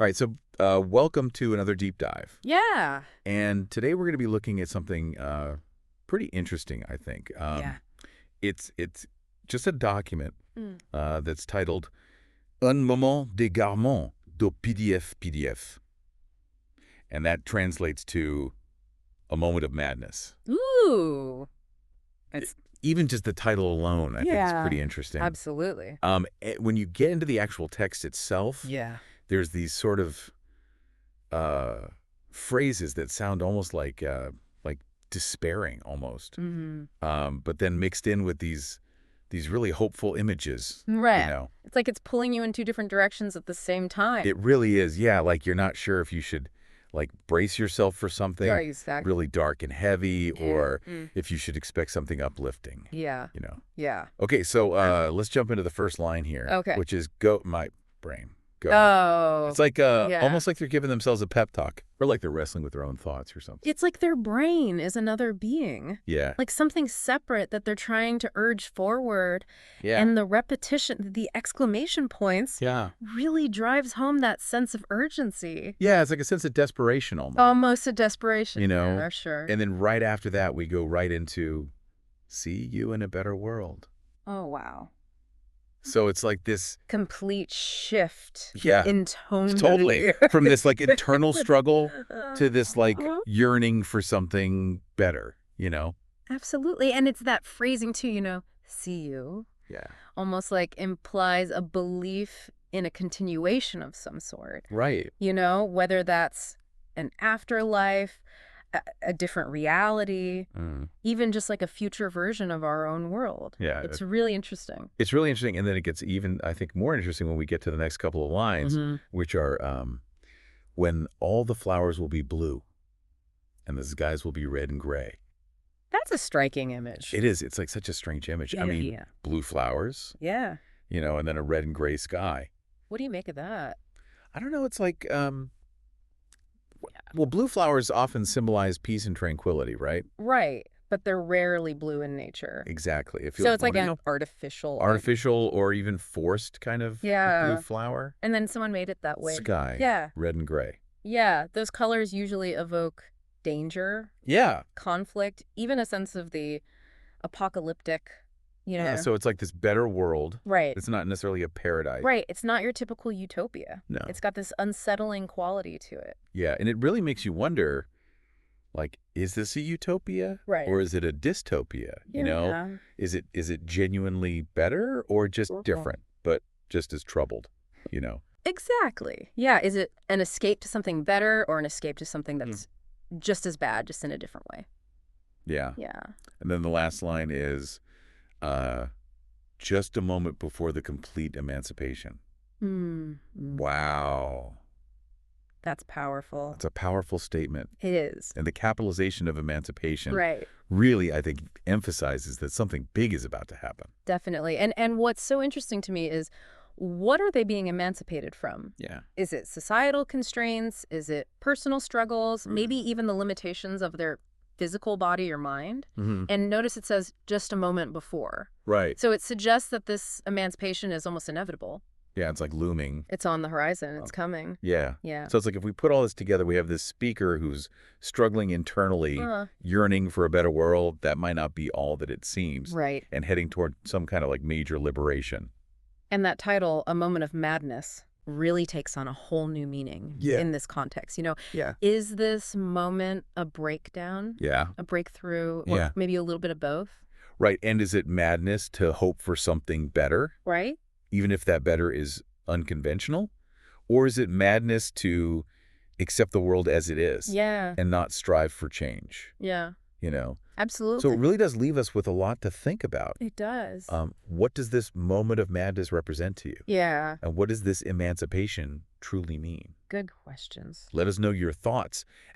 All right, so welcome to another deep dive. Yeah. And today we're going to be looking at something pretty interesting, I think. Yeah. It's just a document Mm. that's titled Un moment d'égarement de PDF. And that translates to a moment of madness. Ooh. It's Even just the title alone, I think is Yeah. pretty interesting. Absolutely. When you get into the actual text itself, Yeah. there's these sort of phrases that sound almost like despairing almost. Mm-hmm. But then mixed in with these really hopeful images, Right. It's like it's pulling you in two different directions at the same time. It really is. Yeah, like you're not sure if you should brace yourself for something Yeah, exactly. really dark and heavy or Mm. if you should expect something uplifting. Yeah. Yeah. Okay, so let's jump into the first line here, Okay. which is go my brain. Go. Oh. It's like yeah. almost like they're giving themselves a pep talk or like they're wrestling with their own thoughts or something. It's like their brain is another being. Yeah. Like something separate that they're trying to urge forward. Yeah. And the repetition, the exclamation points Yeah. really drives home that sense of urgency. Yeah, it's like a sense of desperation almost. Almost a desperation. You know? Yeah, sure. And then right after that, we go right into see you in a better world. Oh, wow. So it's like this Complete shift Yeah. in tone. Totally. From this internal struggle to this Uh-huh. yearning for something better, Absolutely. And it's that phrasing too, see you, Yeah. almost like implies a belief in a continuation of some sort. Right. Whether that's an afterlife, a different reality, even just like a future version of our own world. Yeah. It's really interesting. It's really interesting. And then it gets even, I think, more interesting when we get to the next couple of lines, which are when all the flowers will be blue and the skies will be red and gray. That's a striking image. It is. It's like such a strange image. I mean, Yeah. blue flowers, Yeah. and then a red and gray sky. What do you make of that? I don't know. It's like, well, blue flowers often symbolize peace and tranquility, right? Right. But they're rarely blue in nature. Exactly. It feels So it's like more, an artificial. artificial or even forced kind of Yeah. blue flower. And then someone made it that way. Sky. Yeah. Red and gray. Yeah. Those colors usually evoke danger, Yeah. conflict, even a sense of the apocalyptic, Yeah. So it's like this better world. Right. It's not necessarily a paradise. Right. It's not your typical utopia. No. It's got this unsettling quality to it. Yeah. And it really makes you wonder, is this a utopia? Right. Or is it a dystopia? Yeah. Is it genuinely better or just different, but just as troubled, Exactly. Yeah. Is it an escape to something better or an escape to something that's just as bad, just in a different way? Yeah. Yeah. And then the last line is, just a moment before the complete emancipation. Wow. That's powerful. It's a powerful statement. It is. And the capitalization of emancipation Right. really, I think, emphasizes that something big is about to happen. Definitely. And what's so interesting to me is, what are they being emancipated from? Yeah. Is it societal constraints? Is it personal struggles? Maybe even the limitations of their physical body or mind? And notice it says just a moment before. Right. So it suggests that this emancipation is almost inevitable. Yeah, it's like looming. It's on the horizon. It's coming. Yeah. Yeah. So it's like if we put all this together, we have this speaker who's struggling internally, yearning for a better world. That might not be all that it seems. Right. And heading toward some kind of major liberation. And that title, A Moment of Madness, really takes on a whole new meaning in this context. Yeah. Is this moment a breakdown? Yeah. A breakthrough? Or maybe a little bit of both? Right. And is it madness to hope for something better? Right. Even if that better is unconventional? Or is it madness to accept the world as it is? Yeah. And not strive for change? Yeah. Absolutely. So it really does leave us with a lot to think about. It does. What does this moment of madness represent to you? Yeah. And what does this emancipation truly mean? Good questions. Let us know your thoughts